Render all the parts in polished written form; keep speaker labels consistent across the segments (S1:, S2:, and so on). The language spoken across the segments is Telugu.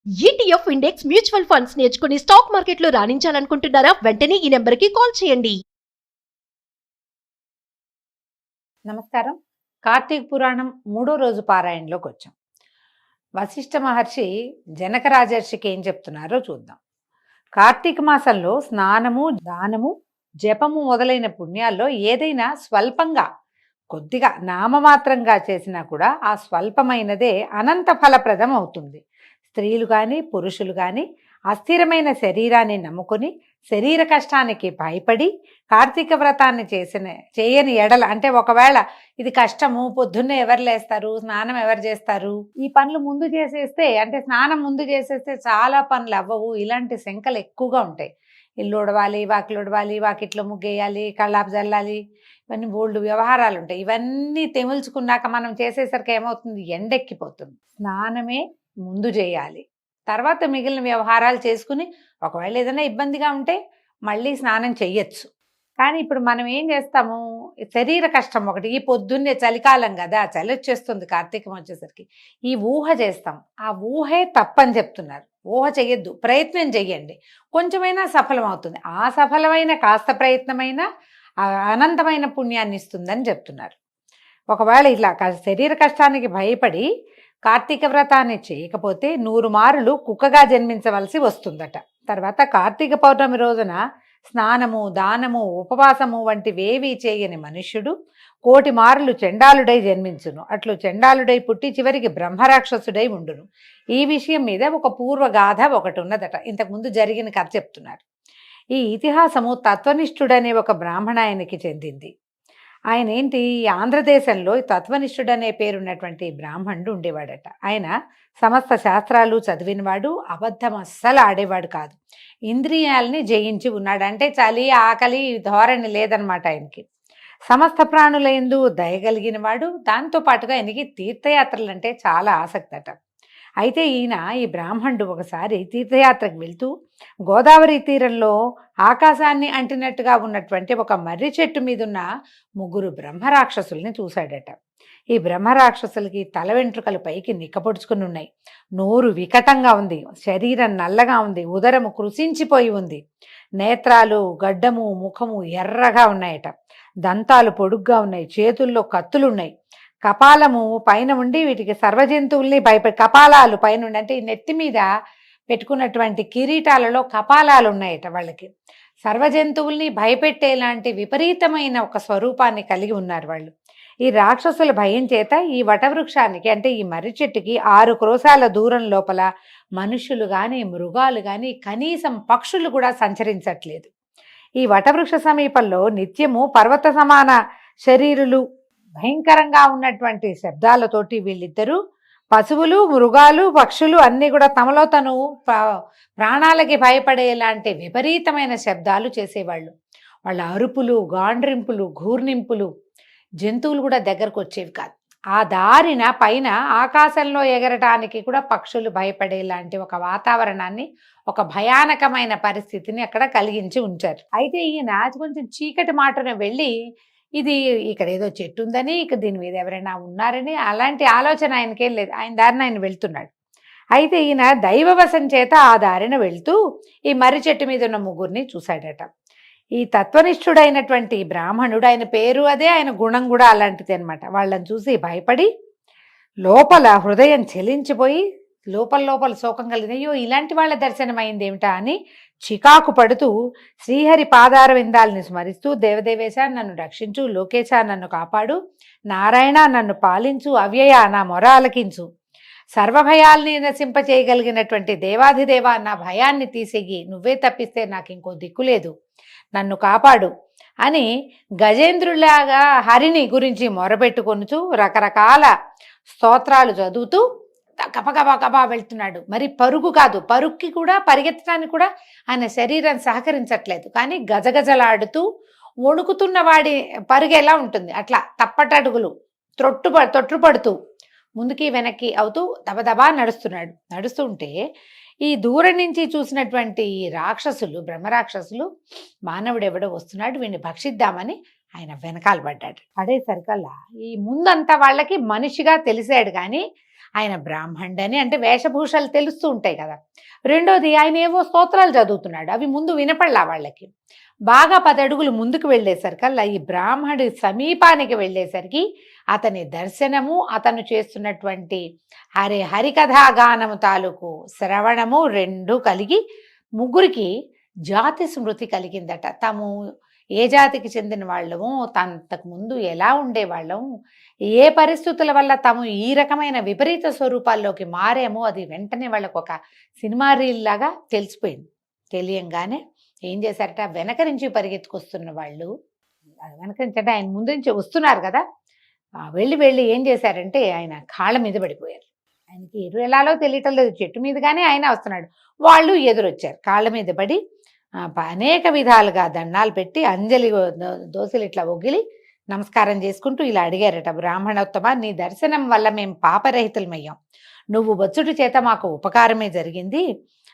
S1: ఈటీఎఫ్ ఇండెక్స్ మ్యూచువల్ ఫండ్స్ నేర్చుకుని స్టాక్ మార్కెట్లో రాణించాలనుకుంటున్నారా? వెంటనే ఈ నెంబర్కి కాల్ చేయండి.
S2: నమస్కారం. కార్తీక పురాణం 3వ రోజు పారాయణలోకి వచ్చాం. వశిష్ఠ మహర్షి జనక రాజర్షికి ఏం చెప్తున్నారో చూద్దాం. కార్తీక మాసంలో స్నానము, దానము, జపము మొదలైన పుణ్యాల్లో ఏదైనా స్వల్పంగా, కొద్దిగా నామమాత్రంగా చేసినా కూడా ఆ స్వల్పమైనదే అనంత ఫలప్రదం అవుతుంది. స్త్రీలు కానీ పురుషులు కానీ అస్థిరమైన శరీరాన్ని నమ్ముకొని శరీర కష్టానికి భయపడి కార్తీక వ్రతాన్ని చేయని ఎడల, అంటే ఒకవేళ ఇది కష్టము, పొద్దున్నే ఎవరు లేస్తారు, స్నానం ఎవరు చేస్తారు, ఈ పనులు ముందు చేసేస్తే, అంటే స్నానం ముందు చేసేస్తే చాలా పనులు అవ్వవు, ఇలాంటి శంకలు ఎక్కువగా ఉంటాయి. ఇల్లు ఉడవాలి, వాకిలు ఉడవాలి, వాకిట్లో ముగ్గేయాలి, కళ్ళాపు చల్లాలి, ఇవన్నీ బోల్డ్ వ్యవహారాలు ఉంటాయి. ఇవన్నీ తెముల్చుకున్నాక మనం చేసేసరికి ఏమవుతుంది, ఎండెక్కిపోతుంది. స్నానమే ముందు చేయాలి, తర్వాత మిగిలిన వ్యవహారాలు చేసుకుని ఒకవేళ ఏదైనా ఇబ్బందిగా ఉంటే మళ్ళీ స్నానం చెయ్యొచ్చు. కానీ ఇప్పుడు మనం ఏం చేస్తాము, శరీర కష్టం ఒకటి, ఈ పొద్దున్నే చలికాలం కదా, చలి వచ్చేస్తుంది కార్తీకం వచ్చేసరికి, ఈ ఊహ చేస్తాం. ఆ ఊహే తప్పని చెప్తున్నారు. ఊహ చెయ్యొద్దు, ప్రయత్నం చెయ్యండి, కొంచెమైనా సఫలం అవుతుంది. ఆ సఫలమైన కాస్త ప్రయత్నమైన అనంతమైన పుణ్యాన్ని ఇస్తుందని చెప్తున్నారు. ఒకవేళ ఇట్లా శరీర కష్టానికి భయపడి కార్తీక వ్రతాన్ని చేయకపోతే 100 మారులు కుక్కగా జన్మించవలసి వస్తుందట. తర్వాత కార్తీక పౌర్ణమి రోజున స్నానము, దానము, ఉపవాసము వంటివేవీ చేయని మనుష్యుడు 1,000,000 మారులు చండాలుడై జన్మించును. అట్లు చండాలుడై పుట్టి చివరికి బ్రహ్మరాక్షసుడై ఉండును. ఈ విషయం మీద ఒక పూర్వగాథ ఒకటి ఉన్నదట. ఇంతకుముందు జరిగిన కథ చెప్తున్నారు. ఈ ఇతిహాసము తత్వనిష్ఠుడనే ఒక బ్రాహ్మణాయనికి చెందింది. ఆయన ఏంటి, ఆంధ్రదేశంలో తత్వనిష్ఠుడనే పేరున్నటువంటి బ్రాహ్మణుడు ఉండేవాడట. ఆయన సమస్త శాస్త్రాలు చదివినవాడు, అబద్ధం అస్సలు ఆడేవాడు కాదు. ఇంద్రియాలని జయించి ఉన్నాడు. అంటే చలి, ఆకలి ధోరణి లేదనమాట ఆయనకి. సమస్త ప్రాణులందు దయగలిగిన వాడు. దాంతోపాటుగా ఆయనకి తీర్థయాత్రలు అంటే చాలా ఆసక్తి అట. అయితే ఈ బ్రాహ్మణుడు ఒకసారి తీర్థయాత్రకు వెళ్తూ గోదావరి తీరంలో ఆకాశాన్ని అంటినట్టుగా ఉన్నటువంటి ఒక మర్రి చెట్టు మీదున్న 3 బ్రహ్మరాక్షసుల్ని చూశాడట. ఈ బ్రహ్మరాక్షసులకి తల వెంట్రుకలు పైకి నిక్కపొడుచుకుని ఉన్నాయి, నోరు వికటంగా ఉంది, శరీరం నల్లగా ఉంది, ఉదరము కృషించిపోయి ఉంది, నేత్రాలు, గడ్డము, ముఖము ఎర్రగా ఉన్నాయట, దంతాలు పొడుగ్గా ఉన్నాయి, చేతుల్లో కత్తులున్నాయి, కపాలము పైన ఉండి వీటికి సర్వజంతువుల్ని కపాలాలు పైన ఉండి, అంటే ఈ నెత్తి మీద పెట్టుకున్నటువంటి కిరీటాలలో కపాలాలు ఉన్నాయట వాళ్ళకి. సర్వజంతువుల్ని భయపెట్టేలాంటి విపరీతమైన ఒక స్వరూపాన్ని కలిగి ఉన్నారు వాళ్ళు. ఈ రాక్షసుల భయం చేత ఈ వటవృక్షానికి, అంటే ఈ మర్రి చెట్టుకి 6 క్రోశాల దూరం లోపల మనుషులు కానీ, మృగాలు కానీ, కనీసం పక్షులు కూడా సంచరించట్లేదు. ఈ వటవృక్ష సమీపంలో నిత్యము పర్వత సమాన శరీరులు, భయంకరంగా ఉన్నటువంటి శబ్దాలతోటి వీళ్ళిద్దరూ, పశువులు, మృగాలు, పక్షులు అన్నీ కూడా తమలో తను ప్రాణాలకి భయపడేలాంటి విపరీతమైన శబ్దాలు చేసేవాళ్ళు. వాళ్ళ అరుపులు, గాండ్రింపులు, ఘూర్నింపులు, జంతువులు కూడా దగ్గరకు వచ్చేవి కాదు. ఆ దారిన పైన ఆకాశంలో ఎగరటానికి కూడా పక్షులు భయపడేలాంటి ఒక వాతావరణాన్ని, ఒక భయానకమైన పరిస్థితిని అక్కడ కలిగించి ఉంచారు. అయితే ఈయన కొంచెం చీకటి మాటన వెళ్ళి, ఇది ఇక్కడ ఏదో చెట్టు ఉందని, ఇక దీని మీద ఎవరైనా ఉన్నారని అలాంటి ఆలోచన ఆయనకేం లేదు. ఆయన దారిన ఆయన వెళ్తున్నాడు. అయితే ఈయన దైవవశం చేత ఆ దారిన వెళ్తూ ఈ మర్రి చెట్టు మీద ఉన్న 3 చూశాడట. ఈ తత్వనిష్ఠుడైనటువంటి బ్రాహ్మణుడు, ఆయన పేరు అదే, ఆయన గుణం కూడా అలాంటిది అనమాట. వాళ్ళని చూసి భయపడి లోపల హృదయం చెలించిపోయి లోపల శోకం కలిగింది. అయ్యో, ఇలాంటి వాళ్ళ దర్శనం అయింది ఏమిటా అని చికాకు పడుతూ శ్రీహరి పాదార విందాలని స్మరిస్తూ, దేవదేవేశ నన్ను రక్షించు, లోకేశ నన్ను కాపాడు, నారాయణ నన్ను పాలించు, అవ్యయ నా మొర ఆలకించు, సర్వభయాల్ని నశింపచేయగలిగినటువంటి దేవాధిదేవ నా భయాన్ని తీసేగి, నువ్వే తప్పిస్తే నాకు ఇంకో దిక్కులేదు, నన్ను కాపాడు అని గజేంద్రులాగా హరిని గురించి మొరపెట్టుకొనుచు రకరకాల స్తోత్రాలు చదువుతూ గబగబా వెళ్తున్నాడు. మరి పరుగు కాదు, పరుగుకి కూడా, పరిగెత్తడానికి కూడా ఆయన శరీరం సహకరించట్లేదు. కానీ గజగజలాడుతూ వణుకుతున్న వాడి పరుగు ఎలా ఉంటుంది అట్లా తప్పటడుగులు తొట్టుపడుతూ ముందుకి వెనక్కి అవుతూ దబదబా నడుస్తున్నాడు. నడుస్తుంటే ఈ దూరం నుంచి చూసినటువంటి రాక్షసులు, బ్రహ్మరాక్షసులు, మానవుడెవడో వస్తున్నాడు, వీడిని భక్షిద్దామని ఆయన వెనకాల పడ్డాడు. పడేసరికల్లా ఈ ముందంతా వాళ్ళకి మనిషిగా తెలిసాడు, కానీ ఆయన బ్రాహ్మణుడని అంటే వేషభూషాలు తెలుస్తూ ఉంటాయి కదా. రెండోది ఆయన ఏవో స్తోత్రాలు చదువుతున్నాడు, అవి ముందు వినపడలా వాళ్ళకి. బాగా 10 అడుగులు ముందుకు వెళ్ళేసరికల్లా ఈ బ్రాహ్మణుడి సమీపానికి వెళ్ళేసరికి అతని దర్శనము, అతను చేస్తున్నటువంటి హరికథా గానము తాలూకు శ్రవణము రెండు కలిగి ముగ్గురికి జాతి స్మృతి కలిగిందట. తాము ఏ జాతికి చెందిన వాళ్ళము, అంతకు ముందు ఎలా ఉండేవాళ్ళము, ఏ పరిస్థితుల వల్ల తాము ఈ రకమైన విపరీత స్వరూపాల్లోకి మారామో అది వెంటనే వాళ్ళకు ఒక సినిమా రీల్ లాగా తెలిసిపోయింది. తెలియంగానే ఏం చేశారట, వెనక నుంచి పరిగెత్తుకొస్తున్న వాళ్ళు, వెనక నుంచి అంటే ఆయన ముందు నుంచి వస్తున్నారు కదా, వెళ్ళి ఏం చేశారంటే ఆయన కాళ్ళ మీద పడిపోయారు. ఆయనకి ఎదురు ఎలాలో తెలియటం లేదు, చెట్టు మీదుగానే ఆయన వస్తున్నాడు, వాళ్ళు ఎదురొచ్చారు. కాళ్ళ మీద పడి అనేక విధాలుగా దండాలు పెట్టి అంజలి దోశలు ఇట్లా ఒగిలి నమస్కారం చేసుకుంటూ ఇలా అడిగారట, బ్రాహ్మణోత్తమ, నీ దర్శనం వల్ల మేము పాపరహితులమయ్యాం. నువ్వు వచ్చుట చేత మాకు ఉపకారమే జరిగింది.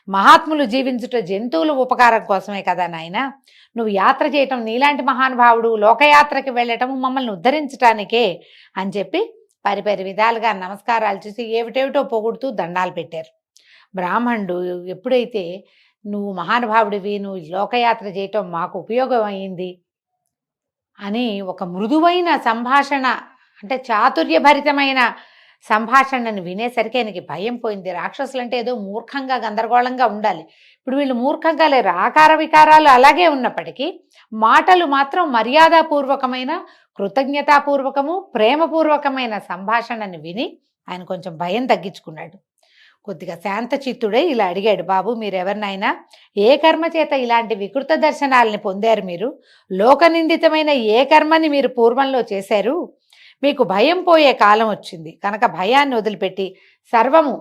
S2: మహాత్ములు జీవించుట జంతువుల ఉపకారం కోసమే కదా నాయన. నువ్వు యాత్ర చేయటం, నీలాంటి మహానుభావుడు లోకయాత్రకి వెళ్ళటం మమ్మల్ని ఉద్ధరించటానికే అని చెప్పి పరిపరి విధాలుగా నమస్కారాలు చేసి ఏమిటేమిటో పొగుడుతూ దండాలు పెట్టారు. బ్రాహ్మణుడు ఎప్పుడైతే నువ్వు మహానుభావుడివి, నువ్వు లోకయాత్ర చేయటం మాకు ఉపయోగం అయింది అని ఒక మృదువైన సంభాషణ, అంటే చాతుర్యభరితమైన సంభాషణను వినేసరికి ఆయనకి భయం పోయింది. రాక్షసులు అంటే ఏదో మూర్ఖంగా గందరగోళంగా ఉండాలి, ఇప్పుడు వీళ్ళు మూర్ఖంగా లేరు. ఆకార వికారాలు అలాగే ఉన్నప్పటికీ మాటలు మాత్రం మర్యాదపూర్వకమైన, కృతజ్ఞతాపూర్వకము, ప్రేమపూర్వకమైన సంభాషణను విని ఆయన కొంచెం భయం తగ్గించుకున్నాడు. కొద్దిగా శాంతచిత్తుడై ఇలా అడిగాడు, బాబు మీరెవరినైనా, ఏ కర్మ చేత ఇలాంటి వికృత దర్శనాలని పొందారు? మీరు లోకనిందితమైన ఏ కర్మని మీరు పూర్వంలో చేశారు? మీకు భయం పోయే కాలం వచ్చింది కనుక భయాన్ని వదిలిపెట్టి సర్వము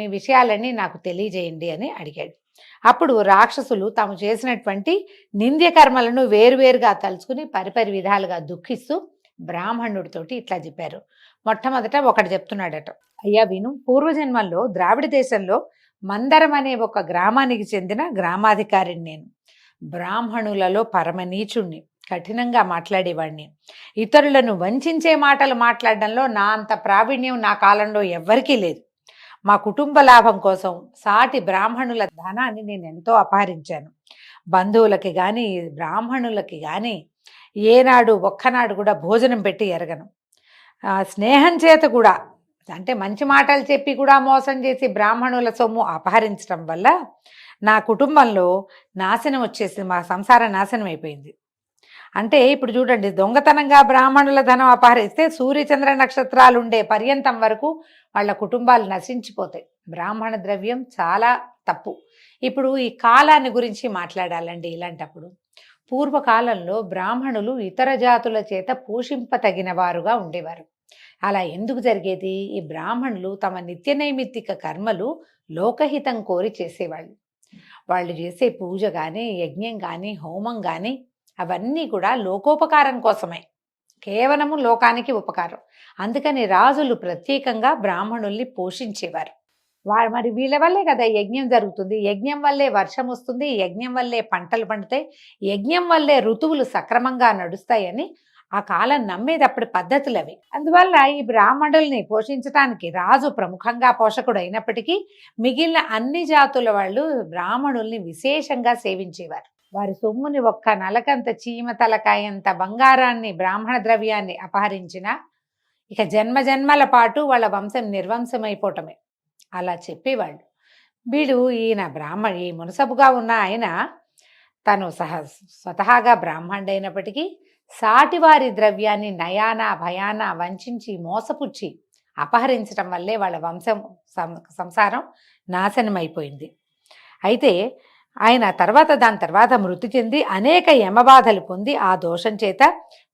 S2: మీ విషయాలన్నీ నాకు తెలియజేయండి అని అడిగాడు. అప్పుడు రాక్షసులు తాము చేసినటువంటి నింద్య కర్మలను వేరువేరుగా తలుచుకుని పరిపరి విధాలుగా దుఃఖిస్తూ బ్రాహ్మణుడితోటి ఇట్లా చెప్పారు. మొట్టమొదట ఒకటి చెప్తున్నాడట, అయ్యా విను, పూర్వజన్మల్లో ద్రావిడ దేశంలో మందరం అనే ఒక గ్రామానికి చెందిన గ్రామాధికారిని నేను. బ్రాహ్మణులలో పరమనీచుణ్ణి, కఠినంగా మాట్లాడేవాడిని. ఇతరులను వంచే మాటలు మాట్లాడడంలో నా అంత ప్రావీణ్యం నా కాలంలో ఎవ్వరికీ లేదు. మా కుటుంబ లాభం కోసం సాటి బ్రాహ్మణుల ధనాన్ని నేను ఎంతో అపహరించాను. బంధువులకి కానీ బ్రాహ్మణులకి కానీ ఏనాడు ఒక్కనాడు కూడా భోజనం పెట్టి ఎరగను. స్నేహం చేత కూడా, అంటే మంచి మాటలు చెప్పి కూడా మోసం చేసి బ్రాహ్మణుల సొమ్ము అపహరించడం వల్ల నా కుటుంబంలో నాశనం వచ్చేసి మా సంసారం నాశనం అయిపోయింది. అంటే ఇప్పుడు చూడండి, దొంగతనంగా బ్రాహ్మణుల ధనం అపహరిస్తే సూర్యచంద్ర నక్షత్రాలు ఉండే పర్యంతం వరకు వాళ్ళ కుటుంబాలు నశించిపోతాయి. బ్రాహ్మణ ద్రవ్యం చాలా తప్పు. ఇప్పుడు ఈ కాలాన్ని గురించి మాట్లాడాలండి. ఇలాంటప్పుడు పూర్వకాలంలో బ్రాహ్మణులు ఇతర జాతుల చేత పోషింపతగిన వారుగా ఉండేవారు. అలా ఎందుకు జరిగేది? ఈ బ్రాహ్మణులు తమ నిత్య నైమిత్తిక కర్మలు లోకహితం కోరి చేసేవాళ్ళు. వాళ్ళు చేసే పూజ కానీ, యజ్ఞం కానీ, హోమం కానీ అవన్నీ కూడా లోకోపకారం కోసమే, కేవలము లోకానికి ఉపకారం. అందుకని రాజులు ప్రత్యేకంగా బ్రాహ్మణుల్ని పోషించేవారు. మరి వీళ్ళ వల్లే కదా యజ్ఞం జరుగుతుంది, యజ్ఞం వల్లే వర్షం వస్తుంది, యజ్ఞం వల్లే పంటలు పండుతాయి, యజ్ఞం వల్లే ఋతువులు సక్రమంగా నడుస్తాయని ఆ కాలం నమ్మేది అప్పటి పద్ధతులు అవి. అందువల్ల ఈ బ్రాహ్మణుల్ని పోషించడానికి రాజు ప్రముఖంగా పోషకుడు అయినప్పటికీ మిగిలిన అన్ని జాతుల వాళ్ళు బ్రాహ్మణుల్ని విశేషంగా సేవించేవారు. వారి సొమ్ముని ఒక్క నలకంత చీమ తలకాయంత బంగారాన్ని, బ్రాహ్మణ ద్రవ్యాన్ని అపహరించిన ఇక జన్మ జన్మల పాటు వాళ్ళ వంశం నిర్వంశమైపోవటమే అలా చెప్పేవాళ్ళు. వీడు ఈ మునసబుగా ఉన్న ఆయన తను స్వతహాగా బ్రాహ్మణుడైనప్పటికీ సాటివారి ద్రవ్యాన్ని నయాన భయాన వంచి మోసపుచ్చి అపహరించడం వల్లే వాళ్ళ వంశం సంసారం నాశనమైపోయింది. అయితే ఆయన దాని తర్వాత మృతి చెంది అనేక యమబాధలు పొంది ఆ దోషం చేత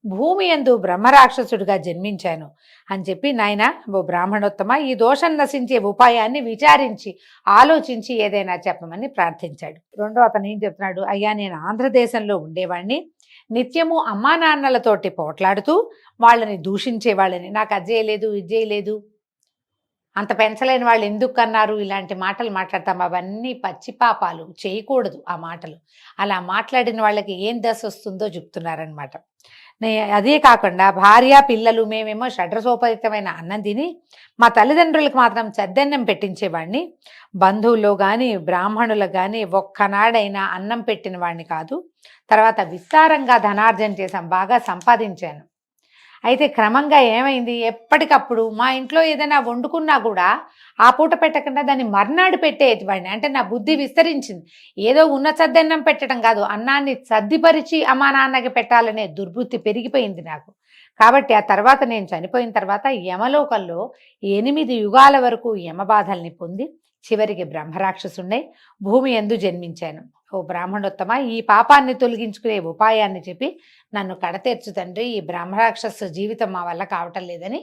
S2: భూమి యందు బ్రహ్మరాక్షసుడిగా జన్మించాను అని చెప్పి, నాయన ఓ బ్రాహ్మణోత్తమ, ఈ దోషం నశించే ఉపాయాన్ని విచారించి ఆలోచించి ఏదైనా చెప్పమని ప్రార్థించాడు. రెండో అతను ఏం చెప్తున్నాడు, అయ్యా నేను ఆంధ్రదేశంలో ఉండేవాడిని, నిత్యము అమ్మా నాన్నలతోటి పోట్లాడుతూ వాళ్ళని దూషించే వాళ్ళని, నాకు అది చేయలేదు ఇది చేయలేదు, అంత పెంచలేని వాళ్ళు ఎందుకు అన్నారు, ఇలాంటి మాటలు మాట్లాడతాం. అవన్నీ పచ్చిపాపాలు, చేయకూడదు ఆ మాటలు. అలా మాట్లాడిన వాళ్ళకి ఏం దశ వస్తుందో చెప్తున్నారనమాట. అదే కాకుండా భార్య పిల్లలు మేమేమో షడ్రసోపరితమైన అన్నం తిని మా తల్లిదండ్రులకు మాత్రం చద్దన్నం పెట్టించేవాడిని. బంధువుల్లో కానీ బ్రాహ్మణులకు కానీ ఒక్కనాడైనా అన్నం పెట్టిన వాడిని కాదు. తర్వాత విస్తారంగా ధనార్జన చేశాం, బాగా సంపాదించాను. అయితే క్రమంగా ఏమైంది, ఎప్పటికప్పుడు మా ఇంట్లో ఏదైనా వండుకున్నా కూడా ఆ పూట పెట్టకుండా దాన్ని మర్నాడు పెట్టేవాడిని. అంటే నా బుద్ధి విస్తరించింది. ఏదో ఉన్న చద్దన్నం పెట్టడం కాదు, అన్నాన్ని సర్దిపరిచి అమ్మా నాన్నకి పెట్టాలనే దుర్బుద్ధి పెరిగిపోయింది నాకు. కాబట్టి ఆ తర్వాత నేను చనిపోయిన తర్వాత యమలోకంలో 8 యుగాల వరకు యమబాధల్ని పొంది చివరికి బ్రహ్మరాక్షసుండే భూమి యందు జన్మించాను. ఓ బ్రాహ్మణోత్తమ, ఈ పాపాన్ని తొలగించుకునే ఉపాయాన్ని చెప్పి నన్ను కడతీర్చు తండ్రి, ఈ బ్రహ్మరాక్షస జీవితం మా వల్ల కావటం లేదని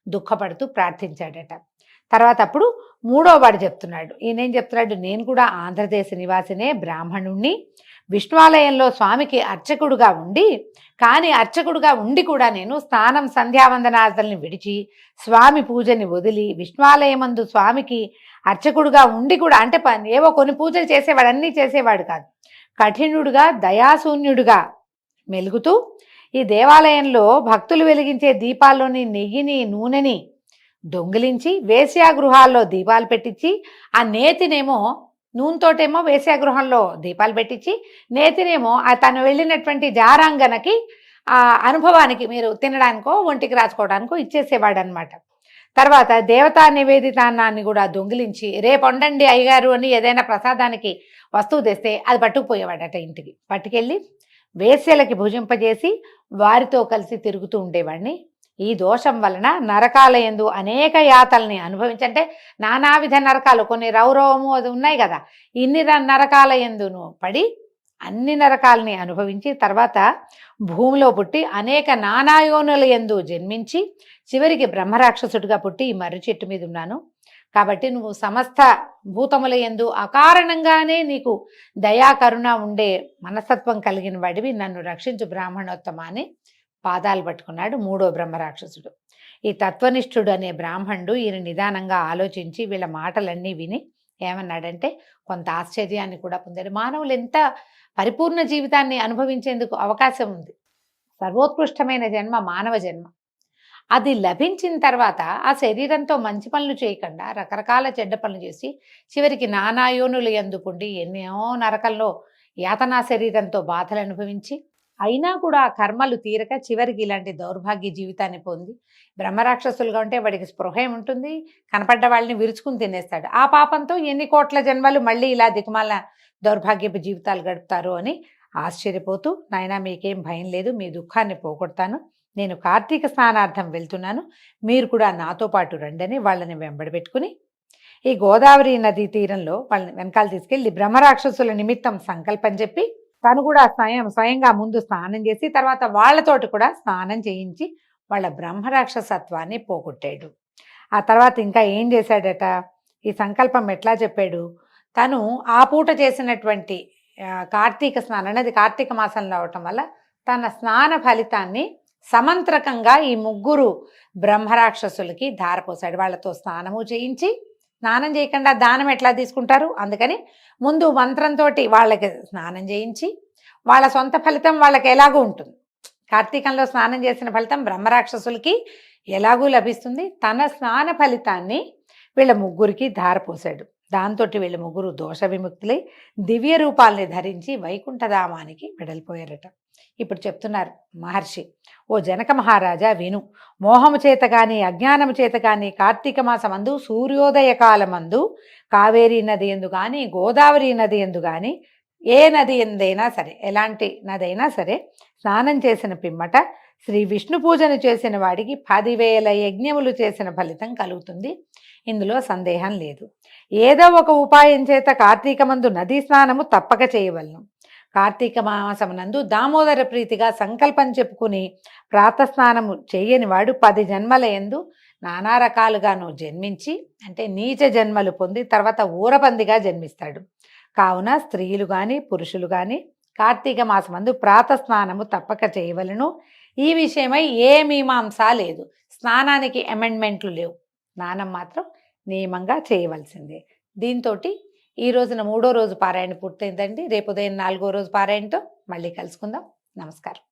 S2: దుఃఖపడుతూ ప్రార్థించాడట. తర్వాత అప్పుడు మూడో వాడు చెప్తున్నాడు. ఈయనేం చెప్తున్నాడు, నేను కూడా ఆంధ్రదేశ నివాసినే, బ్రాహ్మణుణ్ణి, విష్ణువాలయంలో స్వామికి అర్చకుడుగా ఉండి, కానీ అర్చకుడుగా ఉండి కూడా నేను స్నానం సంధ్యావందనాదుల్ని విడిచి స్వామి పూజని వదిలి విష్ణువాలయమందు స్వామికి అర్చకుడుగా ఉండి కూడా, అంటే ఏవో కొన్ని పూజలు చేసేవాడు, అన్నీ చేసేవాడు కాదు, కఠినుడుగా దయాశూన్యుడుగా మెలుగుతూ ఈ దేవాలయంలో భక్తులు వెలిగించే దీపాల్లోని నెయ్యిని నూనెని దొంగిలించి వేశ్యాగృహాల్లో దీపాలు పెట్టించి ఆ నేతినేమో నూనెతోటేమో వేశ్యాగృహంలో దీపాలు పెట్టించి నేతినేమో తను వెళ్ళినటువంటి జారాంగనకి ఆ అనుభవానికి మీరు తినడానికో ఒంటికి రాసుకోవడానికో ఇచ్చేసేవాడు అనమాట. తర్వాత దేవతా నివేదితాన్నాన్ని కూడా దొంగిలించి రేపు వండండి అయ్యగారు అని ఏదైనా ప్రసాదానికి వస్తువు తెస్తే అది పట్టుకుపోయేవాడట. ఇంటికి పట్టుకెళ్ళి వేశ్యలకి భుజింపజేసి వారితో కలిసి తిరుగుతూ ఉండేవాడిని. ఈ దోషం వలన నరకాలయందు అనేక యాతల్ని అనుభవించంటే నానావిధ నరకాలు, కొన్ని రౌరవము అది ఉన్నాయి కదా, ఇన్ని నరకాలయందును పడి అన్ని నరకాలని అనుభవించి తర్వాత భూమిలో పుట్టి అనేక నానాయోనుల యందు జన్మించి చివరికి బ్రహ్మరాక్షసుడిగా పుట్టి ఈ మర్రి చెట్టు మీద ఉన్నాను. కాబట్టి నువ్వు సమస్త భూతముల యందు అకారణంగానే నీకు దయా కరుణ ఉండే మనస్తత్వం కలిగిన వాడివి, నన్ను రక్షించు బ్రాహ్మణోత్తమ అని పాదాలు పట్టుకున్నాడు మూడో బ్రహ్మరాక్షసుడు. ఈ తత్వనిష్ఠుడు అనే బ్రాహ్మణుడు ఈయన నిదానంగా ఆలోచించి వీళ్ళ మాటలన్నీ విని ఏమన్నాడంటే కొంత ఆశ్చర్యాన్ని కూడా పొందాడు. మానవులు ఎంత పరిపూర్ణ జీవితాన్ని అనుభవించేందుకు అవకాశం ఉంది. సర్వోత్కృష్టమైన జన్మ మానవ జన్మ. అది లభించిన తర్వాత ఆ శరీరంతో మంచి పనులు చేయకుండా రకరకాల చెడ్డ పనులు చేసి చివరికి నానాయోనులు యందు పుండి ఎన్నో నరకంలో యాతనా శరీరంతో బాధలు అనుభవించి అయినా కూడా ఆ కర్మలు తీరక చివరికి ఇలాంటి దౌర్భాగ్య జీవితాన్ని పొంది బ్రహ్మరాక్షసులుగా ఉంటే వాడికి స్పృహ ఉంటుంది, కనపడ్డ వాళ్ళని విరుచుకుని తినేస్తాడు. ఆ పాపంతో ఎన్ని కోట్ల జన్మలు మళ్ళీ ఇలా దిక్కుమాల దౌర్భాగ్యపు జీవితాలు గడుపుతారు అని ఆశ్చర్యపోతూ, నాయనా మీకేం భయం లేదు, మీ దుఃఖాన్ని పోగొడతాను, నేను కార్తీక స్నానార్థం వెళ్తున్నాను, మీరు కూడా నాతో పాటు రండని వాళ్ళని వెంబడబెట్టుకుని ఈ గోదావరి నదీ తీరంలో వాళ్ళని వెనకాల తీసుకెళ్ళి బ్రహ్మరాక్షసుల నిమిత్తం సంకల్పం చెప్పి తను కూడా స్వయంగా ముందు స్నానం చేసి తర్వాత వాళ్ళతోటి కూడా స్నానం చేయించి వాళ్ళ బ్రహ్మరాక్షసత్వాన్ని పోగొట్టాడు. ఆ తర్వాత ఇంకా ఏం చేశాడట, ఈ సంకల్పం ఎట్లా చెప్పాడు, తను ఆ పూట చేసినటువంటి కార్తీక స్నానం అనేది కార్తీక మాసంలో అవటం వల్ల తన స్నాన ఫలితాన్ని సమంత్రకంగా ఈ ముగ్గురు బ్రహ్మరాక్షసులకి ధారపోసాడు. వాళ్ళతో స్నానము చేయించి, స్నానం చేయకుండా దానం ఎట్లా తీసుకుంటారు, అందుకని ముందు మంత్రంతో వాళ్ళకి స్నానం చేయించి వాళ్ళ సొంత ఫలితం వాళ్ళకి ఎలాగూ ఉంటుంది. కార్తీకంలో స్నానం చేసిన ఫలితం బ్రహ్మరాక్షసులకి ఎలాగూ లభిస్తుంది. తన స్నాన ఫలితాన్ని వీళ్ళ ముగ్గురికి ధారపోసాడు. దాంతో వీళ్ళ ముగ్గురు దోష విముక్తులై దివ్య రూపాల్ని ధరించి వైకుంఠధామానికి వెడలిపోయారట. ఇప్పుడు చెప్తున్నారు మహర్షి, ఓ జనక మహారాజా విను, మోహము చేత గాని అజ్ఞానము చేత గాని కార్తీక మాసమందు సూర్యోదయ కాలమందు కావేరీ నది ఎందు కానీ గోదావరి నది ఎందు కానీ ఏ నది ఎందైనా సరే, ఎలాంటి నదైనా సరే స్నానం చేసిన పిమ్మట శ్రీ విష్ణు పూజను చేసిన వాడికి 10,000 యజ్ఞములు చేసిన ఫలితం కలుగుతుంది. ఇందులో సందేహం లేదు. ఏదో ఒక ఉపాయం చేత కార్తీకమందు నదీ స్నానము తప్పక చేయవలను. కార్తీక మాసమునందు దామోదర ప్రీతిగా సంకల్పం చెప్పుకుని ప్రాతస్నానము చేయని వాడు 10 జన్మల యందు నానా రకాలుగాను జన్మించి, అంటే నీచ జన్మలు పొంది తర్వాత ఊరపందిగా జన్మిస్తాడు. కావున స్త్రీలు కానీ పురుషులు కానీ కార్తీక మాసమందు ప్రాతస్నానము తప్పక చేయవలను. ఈ విషయమై ఏ మీమాంస లేదు. స్నానానికి అమెండ్మెంట్లు లేవు, స్నానం మాత్రం నియమంగా చేయవలసిందే. దీంతో ఈ రోజున 3వ రోజు పారాయణ పూర్తయిందండి. రేపు ఉదయం 4వ రోజు పారాయణతో మళ్ళీ కలుసుకుందాం. నమస్కారం.